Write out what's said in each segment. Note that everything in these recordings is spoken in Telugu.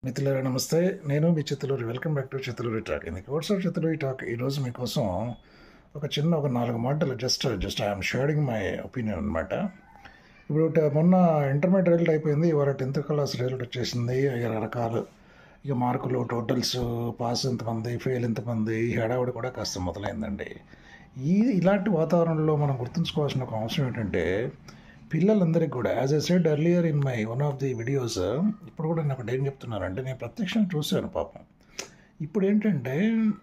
మిత్రులారా నమస్తే. నేను మీ Chittaluri. Welcome back to Chittaluri talk. ఇందుకు వాట్సాప్ చిత్తలూరి టాక్. ఈరోజు మీకోసం ఒక 4 మాటలు just I'm sharing my opinion అనమాట. ఇప్పుడు మొన్న ఇంటర్మీడియట్ రిజల్ట్ అయిపోయింది. ఇవాళ 10th క్లాస్ రిజల్ట్ వచ్చేసింది. రకరకాలు ఇక మార్కులు, టోటల్స్, పాస్ ఎంతమంది, ఫెయిల్ ఎంతమంది, ఈ హడావుడి కూడా కాస్త మొదలైందండి. ఇలాంటి వాతావరణంలో మనం గుర్తుంచుకోవాల్సిన ఒక అంశం ఏంటంటే, పిల్లలందరికీ కూడా as a said earlier in my one of the videos, ఇప్పుడు కూడా నేను ఒకటి ఏం చెప్తున్నానంటే, నేను ప్రత్యక్షంగా చూశాను పాపం. ఇప్పుడు ఏంటంటే,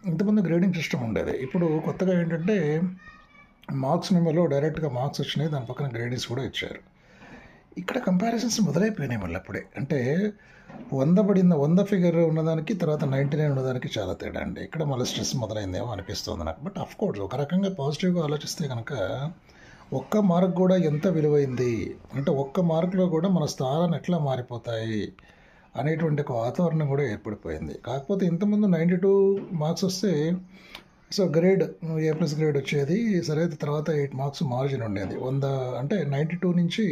ఇంతకుముందు గ్రేడింగ్ సిస్టమ్ ఉండేది. ఇప్పుడు కొత్తగా ఏంటంటే మార్క్స్ మెమోలో డైరెక్ట్గా మార్క్స్ వచ్చినాయి, దాని పక్కన గ్రేడింగ్స్ కూడా ఇచ్చారు. ఇక్కడ కంపారిజన్స్ మొదలైపోయినాయి మళ్ళీ అప్పుడే. అంటే 100 ఫిగర్ ఉన్నదానికి తర్వాత 99 ఉన్నదానికి చాలా తేడా అండి. ఇక్కడ మళ్ళీ స్ట్రెస్ మొదలైందేమో అనిపిస్తుంది నాకు. బట్ అఫ్ కోర్స్ ఒక రకంగా పాజిటివ్గా ఆలోచిస్తే కనుక ఒక్క మార్క్ కూడా ఎంత విలువైంది, అంటే ఒక్క మార్కులో కూడా మన స్థానాలు ఎట్లా మారిపోతాయి అనేటువంటి ఒక వాతావరణం కూడా ఏర్పడిపోయింది. కాకపోతే ఇంతకుముందు 92 మార్క్స్ వస్తే సో గ్రేడ్ A+ గ్రేడ్ వచ్చేది. సరే, తర్వాత 8 మార్క్స్ మార్జిన్ ఉండేది. 100 అంటే 92 నుంచి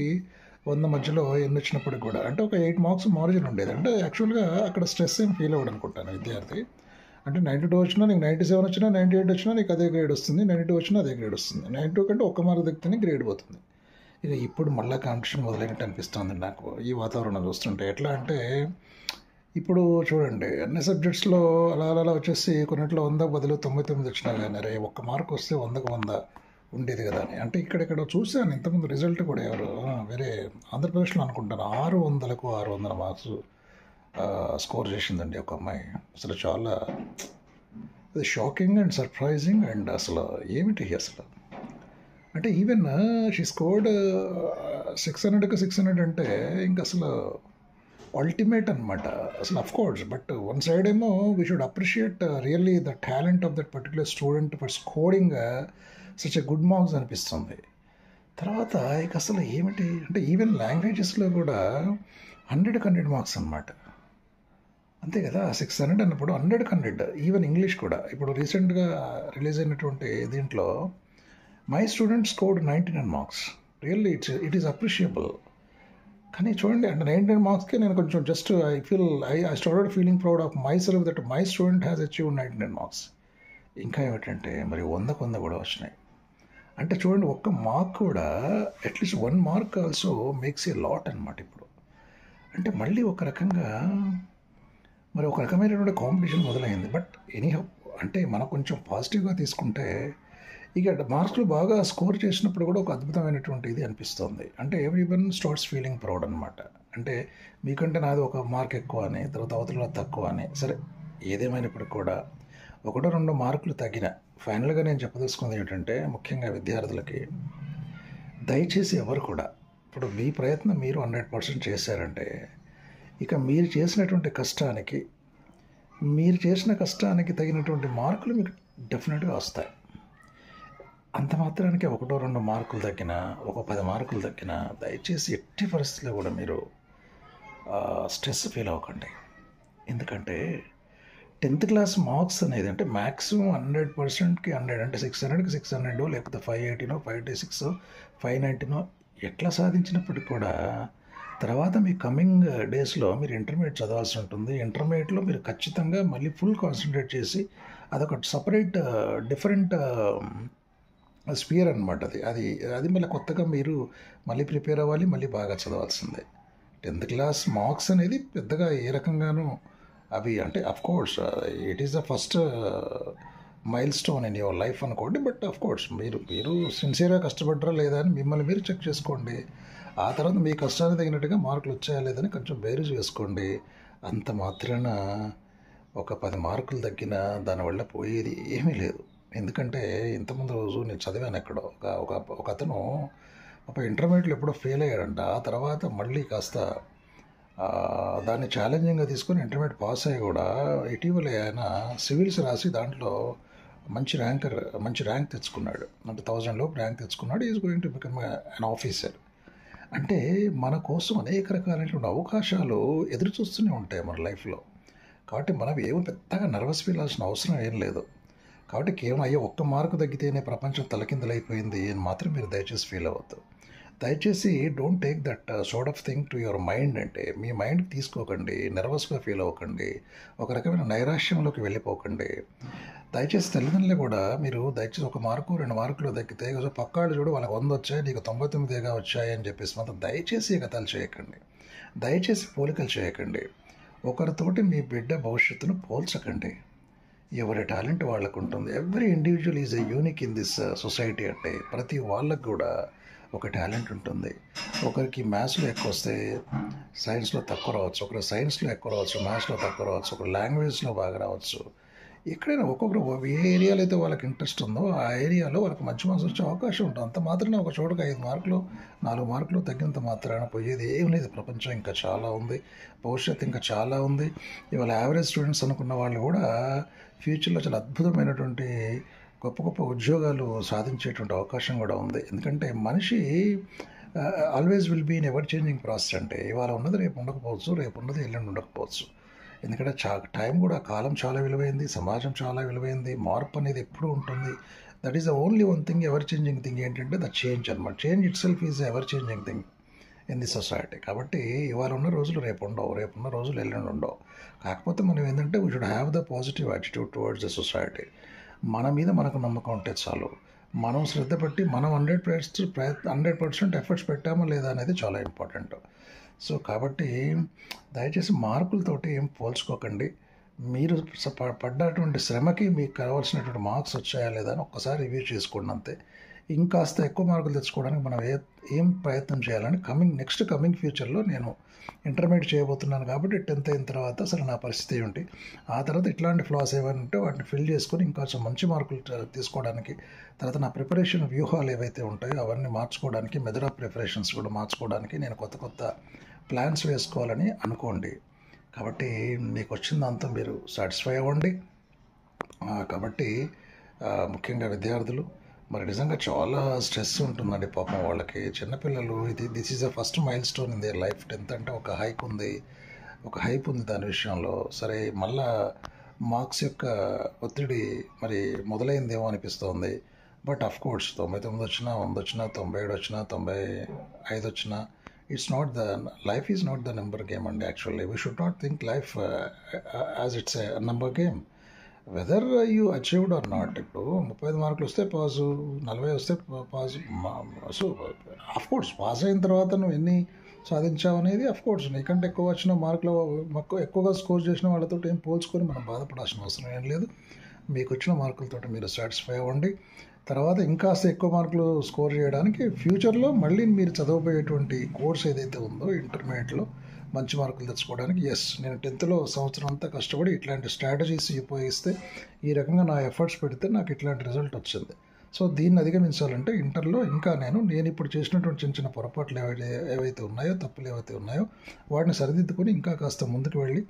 100 మధ్యలో ఎన్ని వచ్చినప్పటికి కూడా అంటే ఒక 8 మార్క్స్ మార్జిన్ ఉండేది. అంటే యాక్చువల్గా అక్కడ స్ట్రెస్ ఏం ఫీల్ అవ్వడం అనుకుంటాను విద్యార్థి. అంటే 92 వచ్చినా నీకు 97 వచ్చినా 98 వచ్చినా నీకు అదే గ్రేడ్ వస్తుంది, 92 వచ్చినా అదే గ్రేడ్ వస్తుంది. 92 కంటే ఒక్క మార్క్ తగ్గితేనే గ్రేడ్ పోతుంది. ఇక ఇప్పుడు మళ్ళీ కాంపిటీషన్ మొదలైనట్టు అనిపిస్తుంది నాకు ఈ వాతావరణం చూస్తుంటే. ఎట్లా అంటే ఇప్పుడు చూడండి, అన్ని సబ్జెక్ట్స్లో అలా వచ్చేసి కొన్నిట్లో 100 బదులు 99 వచ్చినా కానీ రే ఒక్క మార్క్ వస్తే 100కు 100 ఉండేది కదా అని. అంటే ఇక్కడెక్కడ చూశాను ఇంతకుముందు రిజల్ట్ కూడా ఎవరు వేరే ఆంధ్రప్రదేశ్లో అనుకుంటాను 600కు 600 మార్క్స్ స్కోర్ చేసిందండి ఒక అమ్మాయి. అసలు చాలా అది షాకింగ్ అండ్ సర్ప్రైజింగ్. అండ్ అసలు ఏమిటి అసలు అంటే ఈవెన్ షీ స్కోర్డ్ 600కు 600 అంటే ఇంక అసలు అల్టిమేట్ అనమాట అసలు. Of course but one side ఏమో we should appreciate really the talent of that particular student for scoring such a good marks అనిపిస్తుంది. తర్వాత ఇక అసలు ఏమిటి అంటే ఈవెన్ లాంగ్వేజెస్లో కూడా 100కు 100 మార్క్స్ అనమాట. అంతే కదా, 600 అన్నప్పుడు 100కు 100. ఈవెన్ ఇంగ్లీష్ కూడా ఇప్పుడు రీసెంట్గా రిలీజ్ అయినటువంటి దీంట్లో my student scored 99 marks. Really it is appreciable. కానీ చూడండి, అంటే 99 మార్క్స్కి నేను కొంచెం just I started feeling proud of my self that my student has achieved 99 marks. ఇంకా ఏమిటంటే మరి 100కు 100 కూడా వచ్చినాయి. అంటే చూడండి, ఒక్క మార్క్ కూడా at least 1 mark also makes a lot అనమాట ఇప్పుడు. అంటే మళ్ళీ ఒక రకంగా మరి ఒక రకమైనటువంటి కాంపిటీషన్ మొదలైంది. బట్ ఎనీహౌ అంటే మనం కొంచెం పాజిటివ్గా తీసుకుంటే ఇక మార్క్స్లో బాగా స్కోర్ చేసినప్పుడు కూడా ఒక అద్భుతమైనటువంటి ఇది అనిపిస్తుంది. అంటే ఎవ్రీవన్ స్టార్ట్స్ ఫీలింగ్ ప్రౌడ్ అనమాట. అంటే మీకంటే నాది ఒక మార్క్ ఎక్కువ అని, తర్వాత అవతల తక్కువ అని. సరే, ఏదేమైనప్పటికి కూడా 1-2 మార్కులు తగ్గిన ఫైనల్గా నేను చెప్పదలుచుకుంది ఏంటంటే, ముఖ్యంగా విద్యార్థులకి దయచేసి ఎవరు కూడా ఇప్పుడు మీ ప్రయత్నం మీరు 100% చేశారంటే ఇక మీరు చేసిన కష్టానికి తగినటువంటి మార్కులు మీకు డెఫినెట్గా వస్తాయి. అంత మాత్రానికి 1-2 మార్కులు తగ్గినా, ఒక 10 మార్కులు తగ్గినా దయచేసి ఎట్టి పరిస్థితుల్లో కూడా మీరు స్ట్రెస్ ఫీల్ అవ్వకండి. ఎందుకంటే 10th క్లాస్ మార్క్స్ అనేది అంటే మ్యాక్సిమం 100%కి 100 అంటే 600కి 600 లేకపోతే 580 586 590 ఎట్లా సాధించినప్పటికీ కూడా తర్వాత మీ కమింగ్ డేస్లో మీరు ఇంటర్మీడియట్ చదవాల్సి ఉంటుంది. ఇంటర్మీడియట్లో మీరు ఖచ్చితంగా మళ్ళీ ఫుల్ కాన్సన్ట్రేట్ చేసి అదొక సపరేట్ డిఫరెంట్ స్పియర్ అనమాట. అది మళ్ళీ కొత్తగా మీరు మళ్ళీ ప్రిపేర్ అవ్వాలి, మళ్ళీ బాగా చదవాల్సిందే. 10th క్లాస్ మార్క్స్ అనేది పెద్దగా ఏ రకంగానూ అవి అంటే of course it is the first mile stone in your life అనుకోండి. బట్ అఫ్కోర్స్ మీరు సిన్సియర్గా కష్టపడ్డారా లేదా అని మిమ్మల్ని మీరు చెక్ చేసుకోండి. ఆ తర్వాత మీ కష్టానికి తగినట్టుగా మార్కులు వచ్చాయా లేదని కొంచెం బేరీజ్ వేసుకోండి. అంత మాత్రాన ఒక 10 మార్కులు తగ్గినా దానివల్ల పోయేది ఏమీ లేదు. ఎందుకంటే ఇంతకుముందు రోజు నేను చదివాను ఎక్కడో ఒక అతను ఒక ఇంటర్మీడియట్లో ఎప్పుడో ఫెయిల్ అయ్యాడంట. ఆ తర్వాత మళ్ళీ కాస్త దాన్ని ఛాలెంజింగ్గా తీసుకొని ఇంటర్మీడియట్ పాస్ అయ్యి కూడా ఇటీవల ఆయన సివిల్స్ రాసి దాంట్లో మంచి ర్యాంక్ తెచ్చుకున్నాడు. అంటే 1000 లోపు ర్యాంక్ తెచ్చుకున్నాడు. Is going to become an officer. అంటే మన కోసం అనేక రకాలైనటువంటి అవకాశాలు ఎదురు చూస్తూనే ఉంటాయి మన లైఫ్లో. కాబట్టి మనం ఏమో పెద్దగా నర్వస్ ఫీల్ అవ్వాల్సిన అవసరం ఏం లేదు. కాబట్టి కేవలం ఒక్క మార్కు తగ్గితేనే ప్రపంచం తలకిందలైపోయింది అని మాత్రం మీరు దయచేసి ఫీల్ అవ్వద్దు. దయచేసి don't take that sort of thing to your mind. అంటే మీ మైండ్కి తీసుకోకండి, నెర్వస్గా ఫీల్ అవ్వకండి, ఒక రకమైన నైరాశ్యంలోకి వెళ్ళిపోకండి. దయచేసి తల్లిదండ్రులు కూడా మీరు దయచేసి 1 మార్కు 2 మార్కులు తగ్గితే పక్కాళ్ళు చూడు వాళ్ళకి 100 వచ్చాయి, నీకు 99గా వచ్చాయి అని చెప్పేసి మాత్రం దయచేసి ఎగతాళి చేయకండి, దయచేసి పోలికలు చేయకండి. ఒకరితోటి మీ బిడ్డ భవిష్యత్తును పోల్చకండి. ఎవరి టాలెంట్ వాళ్ళకు ఉంటుంది. Every individual is a unique in this society. అంటే ప్రతి వాళ్ళకు కూడా ఒక టాలెంట్ ఉంటుంది. ఒకరికి మ్యాథ్స్లో ఎక్కువ వస్తే సైన్స్లో తక్కువ రావచ్చు, ఒకరు సైన్స్లో ఎక్కువ రావచ్చు, మ్యాథ్స్లో తక్కువ రావచ్చు, ఒకరు లాంగ్వేజ్లో బాగా రావచ్చు. ఎక్కడైనా ఒక్కొక్కరు ఏ ఏరియాలో అయితే వాళ్ళకి ఇంట్రెస్ట్ ఉందో ఆ ఏరియాలో వాళ్ళకి మంచి మార్క్స్ వచ్చే అవకాశం ఉంటుంది. అంత మాత్రాన ఒక చోటకి 5 మార్కులు 4 మార్కులు తగ్గినంత మాత్రాన పోయేది ఏం లేదు. ప్రపంచం ఇంకా చాలా ఉంది, భవిష్యత్తు ఇంకా చాలా ఉంది. ఇవాళ యావరేజ్ స్టూడెంట్స్ అనుకున్న వాళ్ళు కూడా ఫ్యూచర్లో చాలా అద్భుతమైనటువంటి గొప్ప గొప్ప ఉద్యోగాలు సాధించేటువంటి అవకాశం కూడా ఉంది. ఎందుకంటే మనిషి always will be in ever changing process. అంటే ఇవాళ ఉన్నది రేపు ఉండకపోవచ్చు, రేపు ఉన్నది ఎల్లుండి ఉండకపోవచ్చు. ఎందుకంటే టైం కూడా, కాలం చాలా విలువైంది, సమాజం చాలా విలువైంది, మార్పు అనేది ఎప్పుడూ ఉంటుంది. That is the only one thing ever changing thing ఏంటంటే ద చేంజ్ అనమాట. Change it self is ever changing thing in the society. కాబట్టి ఇవాళ ఉన్న రోజులు రేపు ఉండవు, రేపు ఉన్న రోజులు ఎల్లుండి ఉండవు. కాకపోతే మనం ఏంటంటే we should have the positive attitude towards the society. మన మీద మనకు నమ్మకం ఉంటే చాలు. మనం శ్రద్ధ పెట్టి మనం 100% ఎఫర్ట్స్ పెట్టామా లేదా అనేది చాలా ఇంపార్టెంట్. సో కాబట్టి దయచేసి మార్కులతోటి ఏం పోల్చుకోకండి. మీరు పడ్డటువంటి శ్రమకి మీకు కావాల్సినటువంటి మార్క్స్ వచ్చాయా లేదా అని ఒక్కసారి రివ్యూ చేసుకోండి అంతే. ఇంకాస్త ఎక్కువ మార్కులు తెచ్చుకోవడానికి మనం ఏం ప్రయత్నం చేయాలని నెక్స్ట్ కమింగ్ ఫ్యూచర్లో నేను ఇంటర్మీడియట్ చేయబోతున్నాను. కాబట్టి 10th అయిన తర్వాత అసలు నా పరిస్థితి ఏంటి, ఆ తర్వాత ఇట్లాంటి ఫ్లాస్ ఏమైనా ఉంటే వాటిని ఫిల్ చేసుకొని ఇంకా మంచి మార్కులు తీసుకోవడానికి, తర్వాత నా ప్రిపరేషన్ వ్యూహాలు ఏవైతే ఉంటాయో అవన్నీ మార్చుకోవడానికి, మెథడ్ ఆఫ్ ప్రిపరేషన్స్ కూడా మార్చుకోవడానికి నేను కొత్త కొత్త ప్లాన్స్ వేసుకోవాలని అనుకోండి. కాబట్టి మీకు వచ్చిన దాంతో మీరు సాటిస్ఫై అవ్వండి. కాబట్టి ముఖ్యంగా విద్యార్థులు మరి నిజంగా చాలా స్ట్రెస్ ఉంటుందండి పాపం వాళ్ళకి. చిన్నపిల్లలు this is the first mile stone in their life. 10th అంటే ఒక హైప్ ఉంది దాని విషయంలో. సరే మళ్ళా మార్క్స్ యొక్క ఒత్తిడి మరి మొదలైందేమో అనిపిస్తోంది. బట్ అఫ్ కోర్స్ 99 వచ్చినా, 100 వచ్చినా, 97 వచ్చినా, 95 వచ్చినా, life is not the number game. And actually we should not think life as it's a number game. Whether you achieved or not. ఇప్పుడు 35 మార్కులు వస్తే పాసు, 40 వస్తే పాసు. సో అఫ్కోర్స్ పాస్ అయిన తర్వాత నువ్వు ఎన్ని సాధించావు అనేది అఫ్కోర్స్ నీకంటే ఎక్కువ వచ్చిన మార్కులు, ఎక్కువగా స్కోర్ చేసిన వాళ్ళతో ఏం పోల్చుకొని మనం బాధపడాల్సిన అవసరం ఏం లేదు. మీకు వచ్చిన మార్కులతో మీరు సాటిస్ఫై అవ్వండి. తర్వాత ఇంకాస్త ఎక్కువ మార్కులు స్కోర్ చేయడానికి ఫ్యూచర్లో మళ్ళీ మీరు చదవబోయేటువంటి కోర్స్ ఏదైతే ఉందో ఇంటర్మీడియట్లో మంచి మార్కులు తెచ్చుకోవడానికి, నేను 10thలో సంవత్సరం అంతా కష్టపడి ఇట్లాంటి స్ట్రాటజీస్ ఉపయోగిస్తే, ఈ రకంగా నా ఎఫర్ట్స్ పెడితే నాకు ఇట్లాంటి రిజల్ట్ వచ్చింది. సో దీన్ని అధిగమించాలంటే ఇంటర్లో ఇంకా నేను ఇప్పుడు చేసినటువంటి చిన్న చిన్న పొరపాట్లు ఏవైతే ఉన్నాయో, తప్పులు ఏవైతే ఉన్నాయో వాటిని సరిదిద్దుకొని ఇంకా కాస్త ముందుకు వెళ్ళి,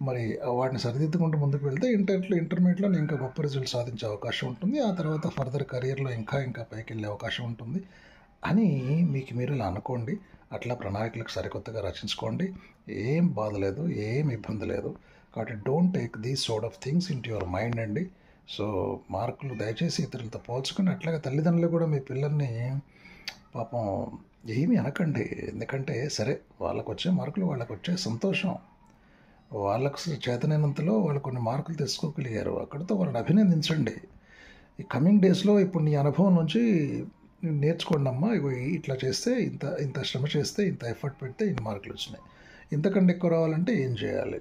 మరి వాటిని సరిదిద్దుకుంటూ ముందుకు వెళ్తే ఇంటర్మీడియట్లో నేను ఇంకా గొప్ప రిజల్ట్ సాధించే అవకాశం ఉంటుంది. ఆ తర్వాత ఫర్దర్ కెరియర్లో ఇంకా పైకి వెళ్ళే అవకాశం ఉంటుంది అని మీకు మీరు ఇలా అనుకోండి. అట్లా ప్రణాళికలకు సరికొత్తగా రచించుకోండి. ఏం బాధ లేదు, ఏం ఇబ్బంది లేదు. కాబట్టి don't take these sort of things in to your mind అండి. సో మార్కులు దయచేసి ఇతరులతో పోల్చుకొని, అట్లాగే తల్లిదండ్రులు కూడా మీ పిల్లల్ని పాపం ఏమీ అనకండి. ఎందుకంటే సరే వాళ్ళకు వచ్చే మార్కులు వాళ్ళకు వచ్చే సంతోషం, వాళ్ళకు చేతనైనంతలో వాళ్ళు కొన్ని మార్కులు తెచ్చుకోగలిగారు, అక్కడితో వాళ్ళని అభినందించండి. ఈ కమింగ్ డేస్లో ఇప్పుడు నీ అనుభవం నుంచి నేర్చుకోండి అమ్మా, ఇట్లా చేస్తే ఇంత శ్రమ చేస్తే, ఇంత ఎఫర్ట్ పెడితే ఇన్ని మార్కులు వచ్చినాయి, ఇంతకంటే ఎక్కువ రావాలంటే ఏం చేయాలి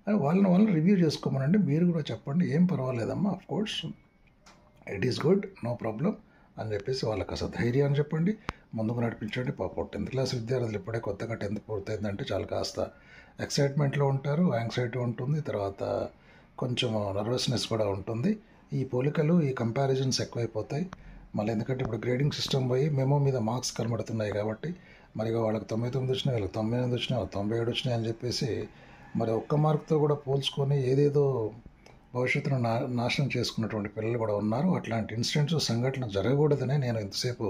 అని వాళ్ళని రివ్యూ చేసుకోమనండి. మీరు కూడా చెప్పండి, ఏం పర్వాలేదమ్మా, of course it is good, no problem అని చెప్పేసి వాళ్ళకి అసలు ధైర్యాన్ని చెప్పండి, ముందుకు నడిపించండి. పాపం 10th క్లాస్ విద్యార్థులు ఇప్పుడే కొత్తగా 10th పూర్తయిందంటే చాలా కాస్త ఎక్సైట్మెంట్లో ఉంటారు, యాంగ్జైటీ ఉంటుంది, తర్వాత కొంచెం నర్వస్నెస్ కూడా ఉంటుంది. ఈ పోలికలు, ఈ కంపారిజన్స్ ఎక్కువైపోతాయి మళ్ళీ. ఎందుకంటే ఇప్పుడు గ్రేడింగ్ సిస్టమ్ పోయి మెమో మీద మార్క్స్ కనబడుతున్నాయి కాబట్టి, మరి వాళ్ళకి 99 వచ్చినాయి, వాళ్ళకి 98 వచ్చినాయి, 97 వచ్చినాయి అని చెప్పేసి మరి ఒక్క మార్కుతో కూడా పోల్చుకొని ఏదేదో భవిష్యత్తును నాశనం చేసుకున్నటువంటి పిల్లలు కూడా ఉన్నారు. అట్లాంటి ఇన్సిడెంట్స్, సంఘటన జరగకూడదనే నేను ఇంతసేపు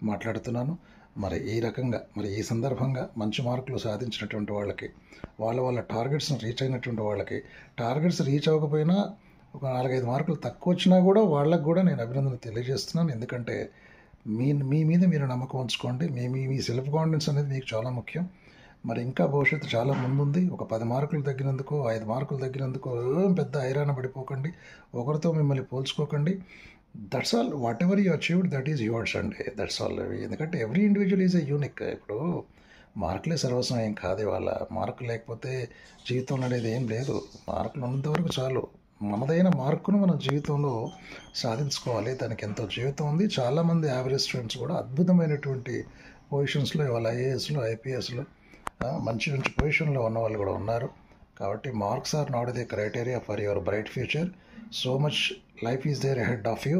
మాట్లాడుతున్నాను. మరి ఈ రకంగా, మరి ఈ సందర్భంగా మంచి మార్కులు సాధించినటువంటి వాళ్ళకి, వాళ్ళ టార్గెట్స్ని రీచ్ అయినటువంటి వాళ్ళకి, టార్గెట్స్ రీచ్ అవ్వకపోయినా ఒక 4-5 మార్కులు తక్కువ వచ్చినా కూడా వాళ్ళకు కూడా నేను అభినందన తెలియజేస్తున్నాను. ఎందుకంటే మీ మీ మీద మీరు నమ్మకం ఉంచుకోండి. మీ మీ మీ సెల్ఫ్ కాన్ఫిడెన్స్ అనేది మీకు చాలా ముఖ్యం. మరి ఇంకా భవిష్యత్తు చాలా ముందుంది. ఒక 10 మార్కులు తగ్గినందుకు, 5 మార్కులు తగ్గినందుకు ఏం పెద్ద హైరాణ పడిపోకండి. ఒకరితో మిమ్మల్ని పోల్చుకోకండి. That's all. Whatever you achieved that is yours అండి. That's all. ఎందుకంటే every individual is a unique. ఇప్పుడు మార్కులే సర్వస్వం ఏం కాదు ఇవాళ. మార్కులు లేకపోతే జీవితంలో అనేది ఏం లేదు. మార్కులు ఉన్నంతవరకు చాలు. మనదైన మార్కును మన జీవితంలో సాధించుకోవాలి. దానికి ఎంతో జీవితం ఉంది. చాలామంది యావరేజ్ స్టూడెంట్స్ కూడా అద్భుతమైనటువంటి పొజిషన్స్లో ఇవాళ ఐఏఎస్లు, ఐపీఎస్లు మంచి మంచి పొజిషన్లో ఉన్న వాళ్ళు కూడా ఉన్నారు. కాబట్టి marks are not the criteria for your bright future. So much life is there ahead of you.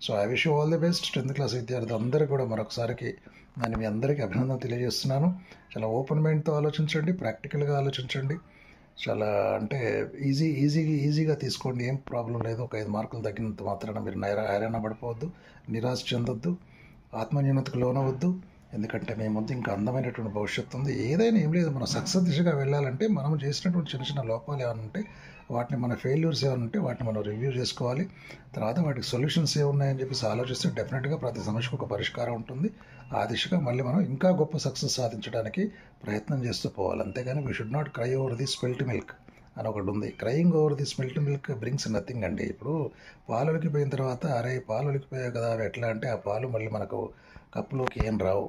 So I wish you all the best. 10th class విద్యార్థి అందరికీ కూడా మరొకసారికి నేను మీ అందరికీ అభినందన తెలియజేస్తున్నాను. చాలా ఓపెన్ మైండ్తో ఆలోచించండి, ప్రాక్టికల్గా ఆలోచించండి. చాలా అంటే ఈజీగా తీసుకోండి. ఏం ప్రాబ్లం లేదు. ఒక 5 మార్కులు తగ్గినంత మాత్రాన మీరు హైరాణ పడిపోవద్దు, నిరాశ చెందొద్దు, ఆత్మన్యూనతకు లోనవద్దు. ఎందుకంటే మీ ముందు ఇంకా అందమైనటువంటి భవిష్యత్తు ఉంది. ఏదైనా ఏం లేదు, మనం సక్సెస్ దిశగా వెళ్ళాలంటే మనం చేసినటువంటి చిన్న చిన్న లోపాలు ఏమైనా ఉంటే, వాటిని మన ఫెయిల్యూర్స్ ఏమైనా ఉంటే వాటిని మనం రివ్యూ చేసుకోవాలి. తర్వాత వాటికి సొల్యూషన్స్ ఏమున్నాయని చెప్పేసి ఆలోచిస్తే డెఫినెట్గా ప్రతి సమస్యకు ఒక పరిష్కారం ఉంటుంది. ఆ దిశగా మళ్ళీ మనం ఇంకా గొప్ప సక్సెస్ సాధించడానికి ప్రయత్నం చేస్తూ పోవాలి. అంతేగాని we should not cry over the spilt milk అని ఒకటి ఉంది. Crying over the spilt milk brings nothing అండి. ఇప్పుడు పాలు ఒలికిపోయిన తర్వాత అరే పాలు ఒలికిపోయాయి కదా అవి ఎట్లా అంటే ఆ పాలు మళ్ళీ మనకు కప్పులోకి ఏం రావు.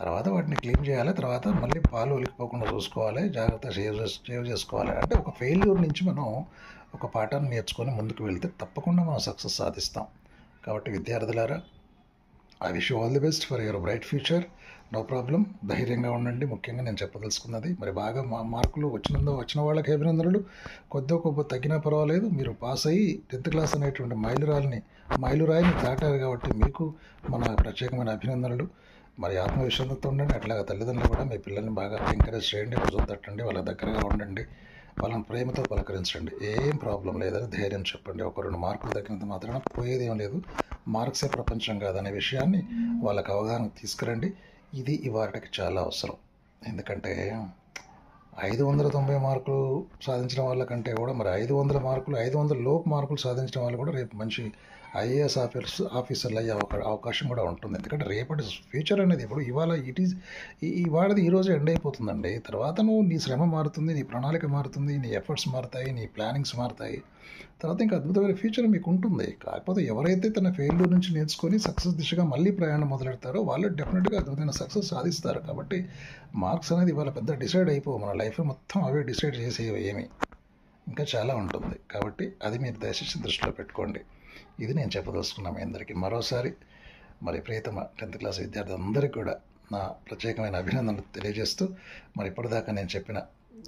తర్వాత వాటిని క్లీన్ చేయాలి. తర్వాత మళ్ళీ పాలు ఒలికిపోకుండా చూసుకోవాలి. జాగ్రత్త సేవ్ చేసుకోవాలి. అంటే ఒక ఫెయిల్యూర్ నుంచి మనం ఒక పాఠాన్ని నేర్చుకొని ముందుకు వెళ్తే తప్పకుండా మనం సక్సెస్ సాధిస్తాం. కాబట్టి విద్యార్థులారా, I wish you all the best for your bright future. No problem. ధైర్యంగా ఉండండి. ముఖ్యంగా నేను చెప్పదలుచుకున్నది, మరి బాగా మార్కులు వచ్చిన వాళ్ళకి అభినందనలు. కొద్దిగా గొప్ప తగ్గినా పర్వాలేదు. మీరు పాస్ అయ్యి 10th క్లాస్ అనేటువంటి మైలురాయిని దాటారు కాబట్టి మీకు మన ప్రత్యేకమైన అభినందనలు. మరి ఆత్మవిశ్వాసంతో ఉండండి. అట్లాగా తల్లిదండ్రులు కూడా మీ పిల్లల్ని బాగా ఎంకరేజ్ చేయండి, భుజం తట్టండి, వాళ్ళ దగ్గరగా ఉండండి, వాళ్ళని ప్రేమతో పలకరించండి. ఏం ప్రాబ్లం లేదని ధైర్యం చెప్పండి. ఒక 2 మార్కులు తగ్గినంత మాత్రాన పోయేదేం లేదు. మార్క్సే ప్రపంచం కాదనే విషయాన్ని వాళ్ళకి అవగాహన తీసుకురండి. ఇది ఇవాళకి చాలా అవసరం. ఎందుకంటే 590 మార్కులు సాధించిన వాళ్ళకంటే కూడా మరి 500 మార్కులు 500 లోపు మార్కులు సాధించిన వాళ్ళు కూడా రేపు మంచి ఐఏఎస్ ఆఫీసర్లు అయ్యే అవకాశం కూడా ఉంటుంది. ఎందుకంటే రేపటి ఫ్యూచర్ అనేది ఇప్పుడు ఇవాళ ఇవాళది ఈరోజు ఎండ్ అయిపోతుందండి. తర్వాత నువ్వు నీ శ్రమ మారుతుంది, నీ ప్రణాళిక మారుతుంది, నీ ఎఫర్ట్స్ మారుతాయి, నీ ప్లానింగ్స్ మారుతాయి. తర్వాత ఇంకా అద్భుతమైన ఫ్యూచర్ మీకు ఉంటుంది. కాకపోతే ఎవరైతే తన ఫెయిల్యూర్ నుంచి నేర్చుకొని సక్సెస్ దిశగా మళ్ళీ ప్రయాణం మొదలెడతారో వాళ్ళు డెఫినెట్గా అద్భుతమైన సక్సెస్ సాధిస్తారు. కాబట్టి మార్క్స్ అనేది ఇవాళ పెద్ద డిసైడ్ అయిపో, మన లైఫ్ మొత్తం అవే డిసైడ్ చేసేవి ఏమి ఇంకా చాలా ఉంటుంది. కాబట్టి అది మీరు దయచేసి దృష్టిలో పెట్టుకోండి. ఇది నేను చెప్పదలుచుకున్నాను మీ అందరికీ. మరోసారి మరి ప్రియతమ 10th క్లాస్ విద్యార్థి అందరికీ కూడా నా ప్రత్యేకమైన అభినందనలు తెలియజేస్తూ, మరి ఇప్పటిదాకా నేను చెప్పిన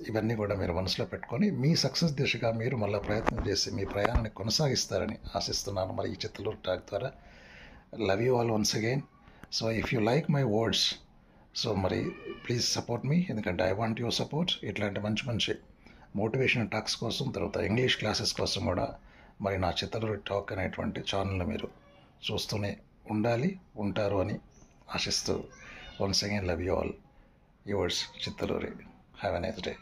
ఇవన్నీ కూడా మీరు మనసులో పెట్టుకొని మీ సక్సెస్ దిశగా మీరు మళ్ళీ ప్రయత్నం చేసి మీ ప్రయాణాన్ని కొనసాగిస్తారని ఆశిస్తున్నాను. మరి ఈ చిత్తలూరు టాక్ ద్వారా love you all once again. So if you like my words, so మరి ప్లీజ్ సపోర్ట్ మీ. ఎందుకంటే ఐ వాంట్ యువర్ సపోర్ట్. ఇట్లాంటి మంచి మంచి మోటివేషనల్ టాక్స్ కోసం, తర్వాత ఇంగ్లీష్ క్లాసెస్ కోసం కూడా మరి నా చిత్తలూరి టాక్ అనేటువంటి ఛానల్ని మీరు చూస్తూనే ఉంటారు అని ఆశిస్తూ once again love you all. Yours Chittaluri. Have a nice day.